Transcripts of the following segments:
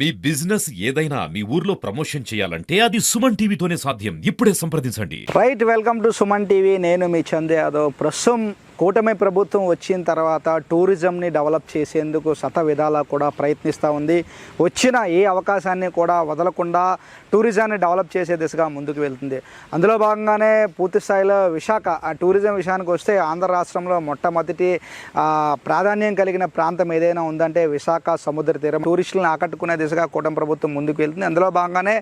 మీ business ఏదైనా మీ ఊర్లో promotion చేయాలంటే అది సుమన్ టీవీతోనే సాధ్యం. ఇప్పుడే సంప్రదించండి. Right, welcome to Suman TV. నేను మీ చందు యాదవ్. ప్రస్తుతం కూటమి ప్రభుత్వం వచ్చిన తర్వాత టూరిజంని డెవలప్ చేసేందుకు విధాలా కూడా ప్రయత్నిస్తూ ఉంది. వచ్చిన ఏ అవకాశాన్ని కూడా వదలకుండా టూరిజాన్ని డెవలప్ చేసే దిశగా ముందుకు వెళ్తుంది. అందులో భాగంగానే పూర్తి స్థాయిలో విశాఖ టూరిజం విషయానికి వస్తే ఆంధ్ర రాష్ట్రంలో మొట్టమొదటి ప్రాధాన్యం కలిగిన ప్రాంతం ఏదైనా ఉందంటే విశాఖ సముద్ర తీరం. టూరిస్టులను ఆకట్టుకునే దిశగా కూటమి ప్రభుత్వం ముందుకు వెళ్తుంది. అందులో భాగంగానే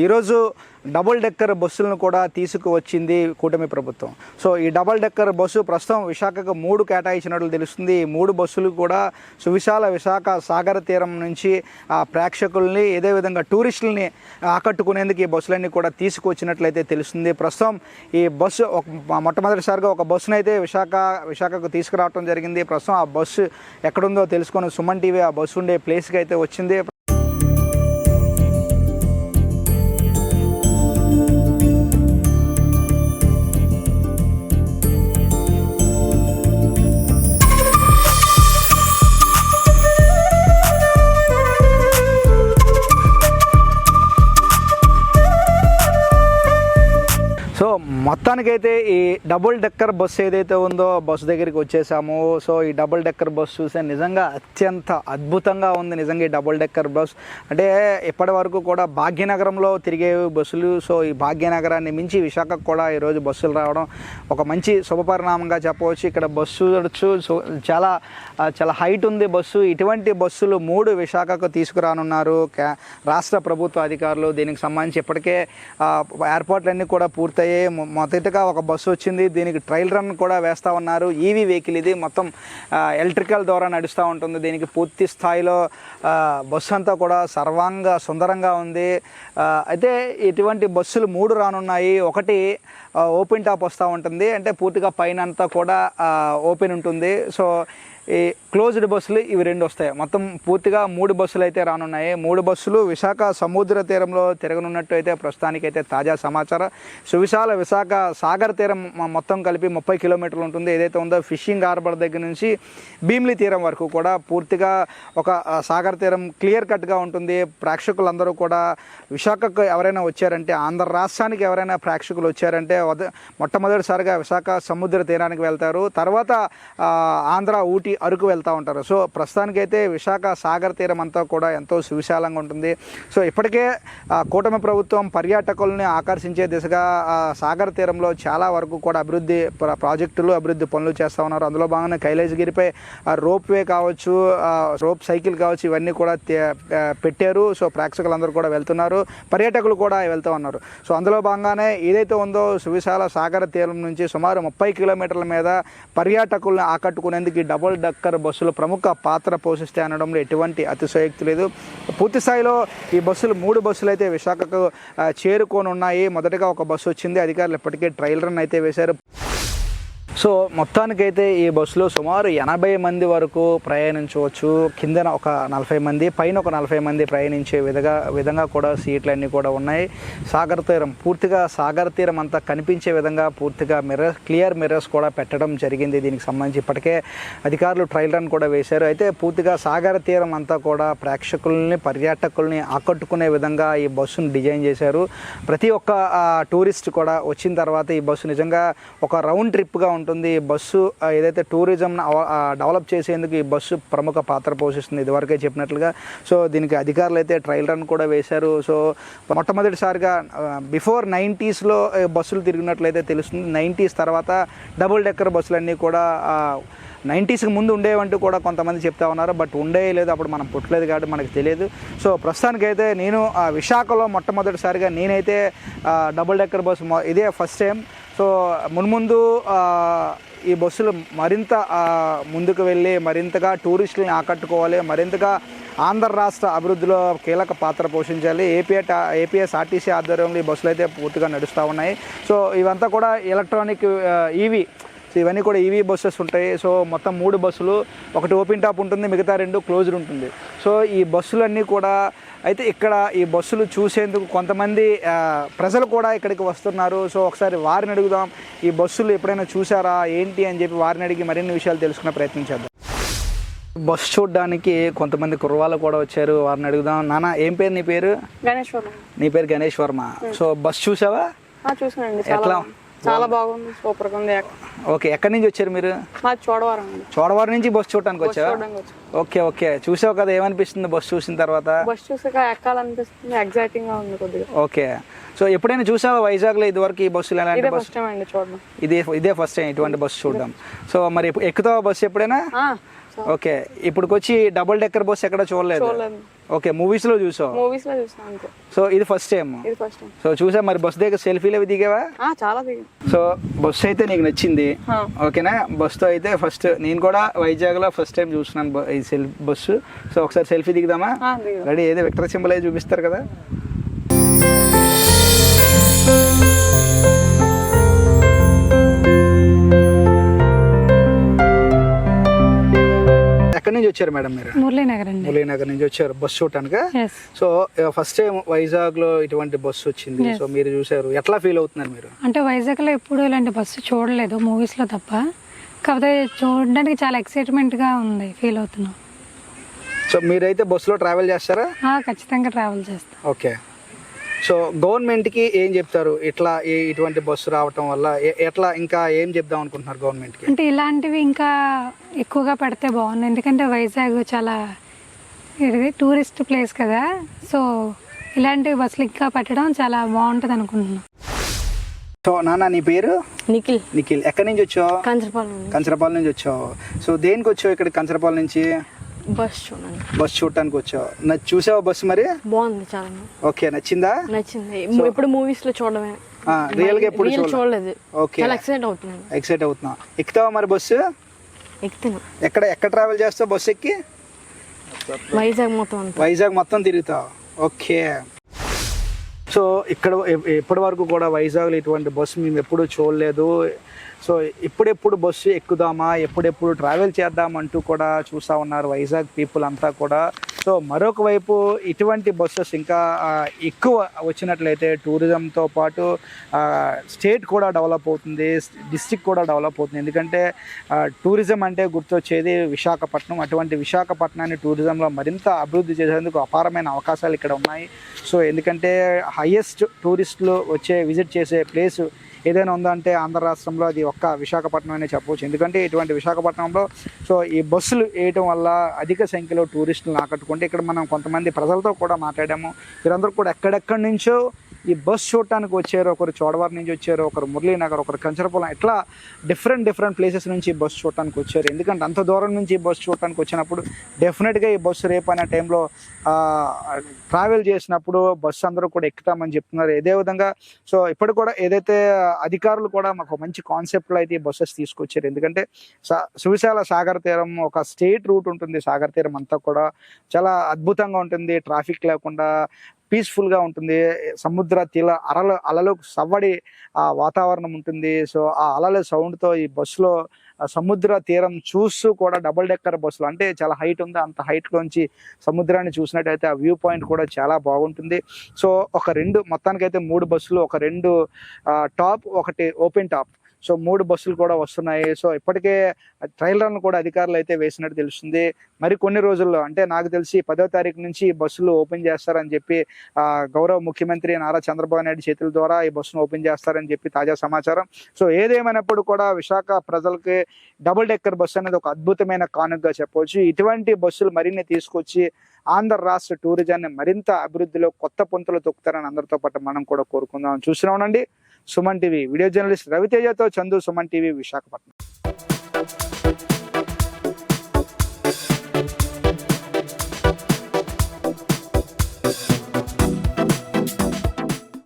ఈరోజు డబుల్ డెక్కర్ బస్సులను కూడా తీసుకువచ్చింది కూటమి ప్రభుత్వం. సో ఈ డబుల్ డెక్కర్ బస్సు ప్రస్తుతం విశాఖకు 3 కేటాయించినట్లు తెలుస్తుంది. ఈ 3 బస్సులు కూడా సువిశాల విశాఖ సాగర తీరం నుంచి ప్రేక్షకుల్ని ఇదే విధంగా టూరిస్టులని ఆకట్టుకునేందుకు ఈ బస్సులన్నీ కూడా తీసుకువచ్చినట్లయితే తెలుస్తుంది. ప్రస్తుతం ఈ బస్సు మొట్టమొదటిసారిగా ఒక బస్సును అయితే విశాఖకు తీసుకురావడం జరిగింది. ప్రస్తుతం ఆ బస్సు ఎక్కడుందో తెలుసుకొని సుమన్ టీవీ ఆ బస్సు ఉండే ప్లేస్కి అయితే వచ్చింది. సో మొత్తానికైతే ఈ డబుల్ డెక్కర్ బస్సు ఏదైతే ఉందో బస్సు దగ్గరికి వచ్చేసాము. సో ఈ డబుల్ డెక్కర్ బస్సు చూస్తే నిజంగా అత్యంత అద్భుతంగా ఉంది. నిజంగా ఈ డబుల్ డెక్కర్ బస్ అంటే ఇప్పటి వరకు కూడా భాగ్యనగరంలో తిరిగే బస్సులు. సో ఈ భాగ్యనగరాన్ని మించి విశాఖకు కూడా ఈరోజు బస్సులు రావడం ఒక మంచి శుభపరిణామంగా చెప్పవచ్చు. ఇక్కడ బస్సు చాలా చాలా హైట్ ఉంది బస్సు. ఇటువంటి బస్సులు 3 విశాఖకు తీసుకురానున్నారు రాష్ట్ర ప్రభుత్వ అధికారులు. దీనికి సంబంధించి ఇప్పటికే ఎయిర్పోర్ట్లన్నీ కూడా పూర్తయ్యాయి. మొదటగా ఒక బస్సు వచ్చింది. దీనికి ట్రయల్ రన్ కూడా వేస్తూ ఉన్నారు. ఈవీ వెహికల్ ఇది, మొత్తం ఎలక్ట్రికల్ ద్వారా నడుస్తూ ఉంటుంది. దీనికి పూర్తి స్థాయిలో బస్సు అంతా కూడా సర్వాంగ సుందరంగా ఉంది. అయితే ఇటువంటి బస్సులు 3 రానున్నాయి. ఒకటి ఓపెన్ టాప్ వస్తూ ఉంటుంది, అంటే పూర్తిగా పైన అంతా కూడా ఓపెన్ ఉంటుంది. సో ఈ క్లోజ్డ్ బస్సులు ఇవి 2 వస్తాయి. మొత్తం పూర్తిగా 3 బస్సులు అయితే రానున్నాయి. 3 బస్సులు విశాఖ సముద్ర తీరంలో తిరగనున్నట్టు అయితే ప్రస్తుతానికైతే తాజా సమాచారం. సువిశాల విశాఖ సాగర్ తీరం మొత్తం కలిపి 30 కిలోమీటర్లు ఉంటుంది. ఏదైతే ఉందో ఫిషింగ్ హార్బర్ దగ్గర నుంచి భీమిలి తీరం వరకు కూడా పూర్తిగా ఒక సాగర్ తీరం క్లియర్ కట్గా ఉంటుంది. ప్రేక్షకులందరూ కూడా విశాఖకు ఎవరైనా వచ్చారంటే, ఆంధ్ర రాష్ట్రానికి ఎవరైనా ప్రేక్షకులు వచ్చారంటే మొట్టమొదటిసారిగా విశాఖ సముద్ర తీరానికి వెళ్తారు. తర్వాత ఆంధ్ర, ఊటీ, అరకు వెళ్తూ ఉంటారు. సో ప్రస్తుతానికైతే విశాఖ సాగర్ తీరం అంతా కూడా ఎంతో సువిశాలంగా ఉంటుంది. సో ఇప్పటికే కూటమి ప్రభుత్వం పర్యాటకుల్ని ఆకర్షించే దిశగా సాగర్ తీరంలో చాలా వరకు కూడా అభివృద్ధి ప్రాజెక్టులు, అభివృద్ధి పనులు చేస్తూ ఉన్నారు. అందులో భాగంగా కైలాసగిరిపై రోప్ వే కావచ్చు, రోప్ సైకిల్ కావచ్చు, ఇవన్నీ కూడా పెట్టారు. సో ప్రేక్షకులందరూ కూడా వెళ్తున్నారు, పర్యాటకులు కూడా వెళ్తూ ఉన్నారు. సో అందులో భాగంగానే ఏదైతే ఉందో సువిశాల సాగర తీరం నుంచి సుమారు 30 కిలోమీటర్ల మీద పర్యాటకులను ఆకట్టుకునేందుకు డబుల్ డెక్కర్ బస్సులు ప్రముఖ పాత్ర పోషిస్తాయి అనడంలో ఎటువంటి అతిశయోక్తి లేదు. పూర్తి స్థాయిలో ఈ బస్సులు 3 బస్సులు అయితే విశాఖకు చేరుకొని ఉన్నాయి. మొదటగా ఒక బస్సు వచ్చింది. అధికారులు ఇప్పటికే ట్రయల్ రన్ అయితే వేశారు. సో మొత్తానికైతే ఈ బస్సులో సుమారు 80 మంది వరకు ప్రయాణించవచ్చు. కిందన ఒక 40 మంది, పైన ఒక 40 మంది ప్రయాణించే విధంగా కూడా సీట్లన్నీ కూడా ఉన్నాయి. సాగర్ తీరం పూర్తిగా సాగర్ తీరం అంతా కనిపించే విధంగా పూర్తిగా క్లియర్ మిర్రర్స్ కూడా పెట్టడం జరిగింది. దీనికి సంబంధించి ఇప్పటికే అధికారులు ట్రయల్ రన్ కూడా వేశారు. అయితే పూర్తిగా సాగర్ తీరం అంతా కూడా ప్రేక్షకుల్ని, పర్యాటకుల్ని ఆకట్టుకునే విధంగా ఈ బస్సును డిజైన్ చేశారు. ప్రతి ఒక్క టూరిస్ట్ కూడా వచ్చిన తర్వాత ఈ బస్సు నిజంగా ఒక రౌండ్ ట్రిప్గా ఉంటుంది. బస్సు ఏదైతే టూరిజం డెవలప్ చేసేందుకు ఈ బస్సు ప్రముఖ పాత్ర పోషిస్తుంది, ఇదివరకే చెప్పినట్లుగా. సో దీనికి అధికారులు అయితే ట్రయల్ రన్ కూడా వేశారు. సో మొట్టమొదటిసారిగా బిఫోర్ 90స్లో బస్సులు తిరిగినట్లయితే తెలుస్తుంది. 90s తర్వాత డబుల్ డెక్కర్ బస్సులన్నీ కూడా 90స్కి ముందు ఉండేవంటూ కూడా కొంతమంది చెప్తా ఉన్నారు. బట్ లేదు, అప్పుడు మనం పుట్టలేదు కాబట్టి మనకు తెలియదు. సో ప్రస్తుతానికైతే నేను విశాఖలో మొట్టమొదటిసారిగా నేనైతే డబుల్ డెక్కర్ బస్సు ఇదే ఫస్ట్ టైం. సో మున్ముందు ఈ బస్సులు మరింత ముందుకు వెళ్ళి మరింతగా టూరిస్టులను ఆకట్టుకోవాలి, మరింతగా ఆంధ్ర రాష్ట్ర అభివృద్ధిలో కీలక పాత్ర పోషించాలి. ఏపీఎస్ఆర్టీసీ ఆధ్వర్యంలో ఈ బస్సులు అయితే పూర్తిగా నడుస్తూ ఉన్నాయి. సో ఇవంతా కూడా ఎలక్ట్రానిక్ ఈవీ. సో ఇవన్నీ కూడా ఈవీ బస్సెస్ ఉంటాయి. సో మొత్తం 3 బస్సులు, ఒకటి ఓపెన్ టాప్ ఉంటుంది, మిగతా 2 క్లోజ్డ్ ఉంటుంది. సో ఈ బస్సులన్నీ కూడా అయితే ఇక్కడ ఈ బస్సులు చూసేందుకు కొంతమంది ప్రజలు కూడా ఇక్కడికి వస్తున్నారు. సో ఒకసారి వారిని అడుగుదాం, ఈ బస్సులు ఎప్పుడైనా చూసారా ఏంటి అని చెప్పి వారిని అడిగి మరిన్ని విషయాలు తెలుసుకునే ప్రయత్నం చేద్దాం. బస్ చూడడానికి కొంతమంది కుర్రవాళ్ళు కూడా వచ్చారు, వారిని అడుగుదాం. నాన్న, ఏం పేరు నీ పేరు? గణేష్ వర్మ. నీ పేరు గణేష్ వర్మ. సో బస్ చూసావా? చూసానండి. ఎట్లా? చాలా బాగుంది, సూపర్ గా ఉంది. ఓకే, ఎక్కడి నుంచి వచ్చారు మీరు? మా చోడవరం అండి. చోడవరం నుంచి బస్ చూడడానికి వచ్చావా? ఓకే ఓకే, చూసావు కదా, ఏమనిపిస్తుంది బస్ చూసిన తర్వాత? బస్ చూసాక ఎక్కాలనిపిస్తుంది, ఎగ్జైటింగ్ గా ఉంది కొద్దిగా. ఓకే, సో ఎప్పుడైనా చూసావా వైజాగ్ లో ఇదివరకు ఈ బస్సులు ఎలాంటి బస్సు? ఫస్ట్ టైం అండి చూడడం. ఇదే ఫస్ట్ టైం ఇటువంటి బస్సు చూడడం. సో మరి ఎక్కుతావా బస్సు ఎప్పుడైనా? ఓకే, ఇప్పుడుకొచ్చి డబుల్ డెక్కర్ బస్ ఎక్కడ చూడలేదు? ఓకే, మూవీస్ లో చూసావు? మూవీస్ లో చూసాను అంతే. సో ఇది ఫస్ట్ టైం? ఇది ఫస్ట్ టైం. సో చూసా, మరి బస్ దగ్గర సెల్ఫీలు అవి దిగావా? చాలా దిగా. సో బస్సు అయితే నీకు నచ్చింది, ఓకేనా? బస్సుతో అయితే ఫస్ట్ నేను కూడా వైజాగ్ లో ఫస్ట్ టైం చూస్తున్నాను ఈ బస్సు. సో ఒకసారి సెల్ఫీ దిగుదామా? రెడీ? ఏదో విక్టర్ సింబల్ అయితే చూపిస్తారు కదా. ఎక్కడి నుంచి వచ్చారు మేడం మీరు? మురళీనగర్ నుంచి వచ్చారు బస్ చూడటానికి. సో ఫస్ట్ టైం వైజాగ్ లో ఇటువంటి బస్సు వచ్చింది, సో మీరు చూసారు, ఎట్లా ఫీల్ అవుతున్నారు మీరు? అంటే వైజాగ్ లో ఎప్పుడు ఇలాంటి బస్సు చూడలేదు, మూవీస్ లో తప్ప. కాకపోతే చూడడానికి చాలా ఎక్సైట్మెంట్ గా ఉంది, ఫీల్ అవుతున్నాం. సో మీరైతే బస్సులో ట్రావెల్ చేస్తారా? ఖచ్చితంగా ట్రావెల్ చేస్తాం. ఓకే, సో గవర్నమెంట్కి ఏం చెప్తారు ఇట్లా ఇటువంటి బస్సు రావటం వల్ల? ఎట్లా ఇంకా ఏం చెప్దాం అనుకుంటున్నారు గవర్నమెంట్కి? అంటే ఇలాంటివి ఇంకా ఎక్కువగా పెడితే బాగుంది, ఎందుకంటే వైజాగ్ చాలా ఇది టూరిస్ట్ ప్లేస్ కదా. సో ఇలాంటి బస్సులు ఇంకా పెట్టడం చాలా బాగుంటుంది అనుకుంటున్నాం. సో నాన్న, నీ పేరు? నిఖిల్. నిఖిల్, ఎక్కడి నుంచి వచ్చావు? కంచరపాలెం నుంచి వచ్చావు. సో దేనికి వచ్చావు ఇక్కడ కంచరపాలెం నుంచి? బస్ చూడండి. బస్ చూడటానికి వచ్చావు. చూసావా బస్సు మరి? బాగుంది చాలా. ఓకే, నచ్చిందా? నచ్చింది. ఇప్పుడు మూవీస్ లో చూడడమే, రియల్ గా ఎప్పుడు చూడలేదు. ఓకే, చాలా ఎక్సైట్ అవుతున్నా. ఎక్కుతావా మరి బస్సు? ఎక్కుతాను. ఎక్కడ ట్రావెల్ చేస్తావు బస్సు ఎక్కి? వైజాగ్ మొత్తం తిరుగుతావు. ఓకే, సో ఇక్కడ ఇప్పటి వరకు కూడా వైజాగ్లో ఇటువంటి బస్సు మేము ఎప్పుడూ చూడలేదు. సో ఎప్పుడెప్పుడు బస్సు ఎక్కుదామా, ఎప్పుడెప్పుడు ట్రావెల్ చేద్దామంటూ కూడా చూస్తూ ఉన్నారు వైజాగ్ పీపుల్ అంతా కూడా. సో మరొక వైపు ఇటువంటి బస్సెస్ ఇంకా ఎక్కువ వచ్చినట్లయితే టూరిజంతో పాటు స్టేట్ కూడా డెవలప్ అవుతుంది, డిస్ట్రిక్ట్ కూడా డెవలప్ అవుతుంది. ఎందుకంటే టూరిజం అంటే గుర్తొచ్చేది విశాఖపట్నం. అటువంటి విశాఖపట్నాన్ని టూరిజంలో మరింత అభివృద్ధి చేసేందుకు అపారమైన అవకాశాలు ఇక్కడ ఉన్నాయి. సో ఎందుకంటే హైయెస్ట్ టూరిస్టులు విజిట్ చేసే ప్లేస్ ఏదైనా ఉందంటే ఆంధ్ర రాష్ట్రంలో అది ఒక్క విశాఖపట్నం అనే చెప్పవచ్చు. ఎందుకంటే ఇటువంటి విశాఖపట్నంలో సో ఈ బస్సులు వేయటం వల్ల అధిక సంఖ్యలో టూరిస్టులను ఆకట్టుకుంటే ఇక్కడ మనం కొంతమంది ప్రజలతో కూడా మాట్లాడాము. వీరందరూ కూడా ఎక్కడెక్కడి నుంచో ఈ బస్ చూడటానికి వచ్చారు. ఒకరు చోడవరం నుంచి వచ్చారు, ఒకరు మురళీనగర్, ఒకరు కంచరపాలెం, ఇట్లా డిఫరెంట్ ప్లేసెస్ నుంచి బస్సు చూడటానికి వచ్చారు. ఎందుకంటే అంత దూరం నుంచి బస్సు చూడటానికి వచ్చినప్పుడు డెఫినెట్గా ఈ బస్సు రేపు అనే టైంలో ట్రావెల్ చేసినప్పుడు బస్సు అందరూ కూడా ఎక్కుతామని చెప్తున్నారు. ఇదే విధంగా సో ఇప్పుడు కూడా ఏదైతే అధికారులు కూడా మాకు మంచి కాన్సెప్ట్లో అయితే ఈ బస్సెస్ తీసుకొచ్చారు. ఎందుకంటే సువిశాల సాగర్ తీరం ఒక స్టేట్ రూట్ ఉంటుంది. సాగర్ తీరం అంతా కూడా చాలా అద్భుతంగా ఉంటుంది, ట్రాఫిక్ లేకుండా పీస్ఫుల్గా ఉంటుంది. సముద్ర అలలు సవ్వడి వాతావరణం ఉంటుంది. సో ఆ అలల సౌండ్తో ఈ బస్సులో సముద్ర తీరం చూస్తూ కూడా డబుల్ డెక్కర్ బస్సులు అంటే చాలా హైట్ ఉంది, అంత హైట్లోంచి సముద్రాన్ని చూసినట్టయితే ఆ వ్యూ పాయింట్ కూడా చాలా బాగుంటుంది. సో మొత్తానికైతే 3 బస్సులు, ఒక 2 టాప్, ఒకటి ఓపెన్ టాప్, సో 3 బస్సులు కూడా వస్తున్నాయి. సో ఇప్పటికే ట్రయల్ రన్ కూడా అధికారులు అయితే వేసినట్టు తెలుస్తుంది. మరి కొన్ని రోజుల్లో అంటే నాకు తెలిసి 10వ తారీఖు నుంచి బస్సులు ఓపెన్ చేస్తారని చెప్పి గౌరవ ముఖ్యమంత్రి నారా చంద్రబాబు నాయుడు చేతుల ద్వారా ఈ బస్సును ఓపెన్ చేస్తారని చెప్పి తాజా సమాచారం. సో ఏదేమైనప్పుడు కూడా విశాఖ ప్రజలకి డబుల్ డెక్కర్ బస్సు అనేది ఒక అద్భుతమైన కానుకగా చెప్పవచ్చు. ఇటువంటి బస్సులు మరిన్ని తీసుకొచ్చి ఆంధ్ర రాష్ట్ర టూరిజాన్ని మరింత అభివృద్ధిలో కొత్త పొంతులు తొక్కుతారని అందరితో పాటు మనం కూడా కోరుకుందాం. చూస్తున్నామండి సుమన్ టీవీ వీడియో జర్నలిస్ట్ రవితేజతో చందు, సుమన్ టీవీ విశాఖపట్నం.